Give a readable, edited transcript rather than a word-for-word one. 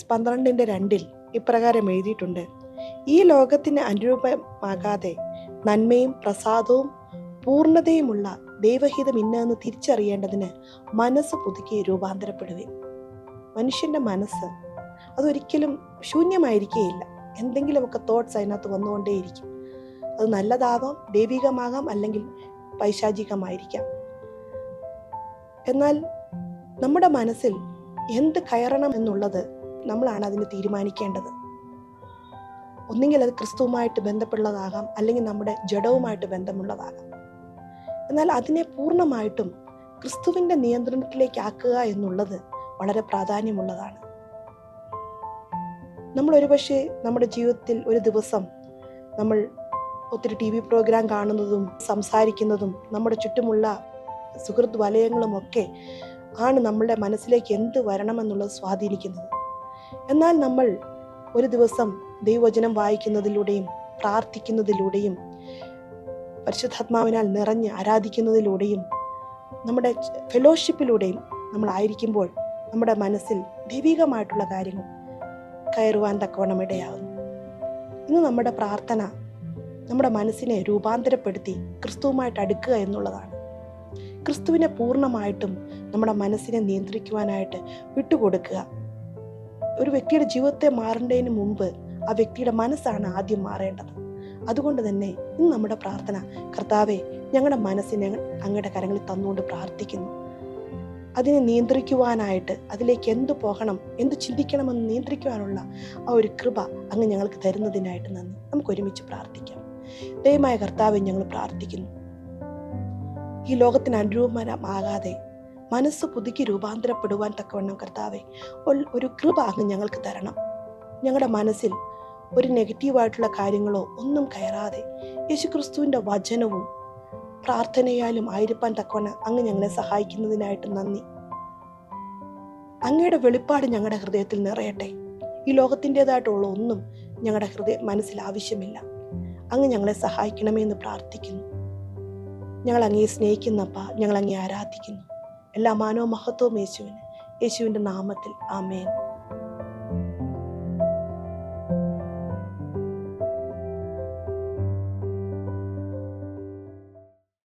Corinthians 12:2 ഇപ്രകാരം എഴുതിയിട്ടുണ്ട്: ഈ ലോകത്തിന് അനുരൂപമാകാതെ നന്മയും പ്രസാദവും പൂർണ്ണതയുമുള്ള ദൈവഹിതം ഇന്നതെന്ന് തിരിച്ചറിയേണ്ടതിന് മനസ്സ് പുതുക്കി രൂപാന്തരപ്പെടുവിൻ. മനുഷ്യന്റെ മനസ്സ് അതൊരിക്കലും ശൂന്യമായിരിക്കുകയില്ല. എന്തെങ്കിലുമൊക്കെ തോട്ട്സ് അതിനകത്ത് വന്നുകൊണ്ടേയിരിക്കും. അത് നല്ലതാവാം, ദൈവികമാകാം, അല്ലെങ്കിൽ പൈശാചികമായിരിക്കാം. എന്നാൽ നമ്മുടെ മനസ്സിൽ എന്ത് കയറണം എന്നുള്ളത് നമ്മളാണ് അതിന് തീരുമാനിക്കേണ്ടത്. ഒന്നുകിൽ അത് ക്രിസ്തുവുമായിട്ട് ബന്ധപ്പെട്ടുള്ളതാകാം, അല്ലെങ്കിൽ നമ്മുടെ ജഡവുമായിട്ട് ബന്ധമുള്ളതാകാം. എന്നാൽ അതിനെ പൂർണ്ണമായിട്ടും ക്രിസ്തുവിൻ്റെ നിയന്ത്രണത്തിലേക്ക് ആക്കുക എന്നുള്ളത് വളരെ പ്രാധാന്യമുള്ളതാണ്. നമ്മൾ ഒരുപക്ഷെ നമ്മുടെ ജീവിതത്തിൽ ഒരു ദിവസം നമ്മൾ ഒത്തിരി TV പ്രോഗ്രാം കാണുന്നതും സംസാരിക്കുന്നതും നമ്മുടെ ചുറ്റുമുള്ള സുഹൃത്ത് വലയങ്ങളുമൊക്കെ ആണ് നമ്മളുടെ മനസ്സിലേക്ക് എന്ത് വരണമെന്നുള്ളത് സ്വാധീനിക്കുന്നത്. എന്നാൽ നമ്മൾ ഒരു ദിവസം ദൈവവചനം വായിക്കുന്നതിലൂടെയും പ്രാർത്ഥിക്കുന്നതിലൂടെയും പരിശുദ്ധാത്മാവിനാൽ നിറഞ്ഞ് ആരാധിക്കുന്നതിലൂടെയും നമ്മുടെ ഫെലോഷിപ്പിലൂടെയും നമ്മളായിരിക്കുമ്പോൾ നമ്മുടെ മനസ്സിൽ ദൈവികമായിട്ടുള്ള കാര്യങ്ങൾ കയറുവാൻ തക്കവണ്ണം ഇടയാകുന്നു. ഇന്ന് നമ്മുടെ പ്രാർത്ഥന നമ്മുടെ മനസ്സിനെ രൂപാന്തരപ്പെടുത്തി ക്രിസ്തുവുമായിട്ട് അടുക്കുക എന്നുള്ളതാണ്. ക്രിസ്തുവിനെ പൂർണ്ണമായിട്ടും നമ്മുടെ മനസ്സിനെ നിയന്ത്രിക്കുവാനായിട്ട് വിട്ടുകൊടുക്കുക. ഒരു വ്യക്തിയുടെ ജീവിതത്തെ മാറേണ്ടതിന് മുമ്പ് ആ വ്യക്തിയുടെ മനസ്സാണ് ആദ്യം മാറേണ്ടത്. അതുകൊണ്ട് തന്നെ ഇന്ന് നമ്മുടെ പ്രാർത്ഥന, കർത്താവേ, ഞങ്ങളുടെ മനസ്സിനെ അങ്ങയുടെ കരങ്ങളിൽ തന്നുകൊണ്ട് പ്രാർത്ഥിക്കുന്നു. അതിനെ നിയന്ത്രിക്കുവാനായിട്ട്, അതിലേക്ക് എന്തു പോകണം, എന്ത് ചിന്തിക്കണമെന്ന് നിയന്ത്രിക്കുവാനുള്ള ആ ഒരു കൃപ അങ്ങ് ഞങ്ങൾക്ക് തരുന്നതിനായിട്ട് നന്ദി. നമുക്ക് ഒരുമിച്ച് പ്രാർത്ഥിക്കാം. ദൈവമായ കർത്താവെ, ഞങ്ങൾ പ്രാർത്ഥിക്കുന്നു, ഈ ലോകത്തിന് അനുരൂപമാകാതെ മനസ്സ് പുതുക്കി രൂപാന്തരപ്പെടുവാൻ തക്കവണ്ണം കർത്താവെ ഒരു കൃപ അങ്ങ് ഞങ്ങൾക്ക് തരണം. ഞങ്ങളുടെ മനസ്സിൽ ഒരു നെഗറ്റീവായിട്ടുള്ള കാര്യങ്ങളോ ഒന്നും കയറാതെ യേശുക്രിസ്തുവിൻ്റെ വചനവും പ്രാർത്ഥനയാലും ആയിരിക്കാൻ തക്കവണ്ണം അങ്ങ് ഞങ്ങളെ സഹായിക്കുന്നതിനായിട്ട് നന്ദി. അങ്ങയുടെ വെളിപ്പാട് ഞങ്ങളുടെ ഹൃദയത്തിൽ നിറയട്ടെ. ഈ ലോകത്തിൻ്റെതായിട്ടുള്ള ഒന്നും ഞങ്ങളുടെ മനസ്സിൽ ആവശ്യമില്ല. അങ്ങ് ഞങ്ങളെ സഹായിക്കണമേ എന്ന് പ്രാർത്ഥിക്കുന്നു. ഞങ്ങൾ അങ്ങയെ സ്നേഹിക്കുന്നപ്പ, ഞങ്ങൾ അങ്ങയെ ആരാധിക്കുന്നു. എല്ലാ മാനവ മഹത്വവും യേശുവിൻ്റെ നാമത്തിൽ. ആമേൻ.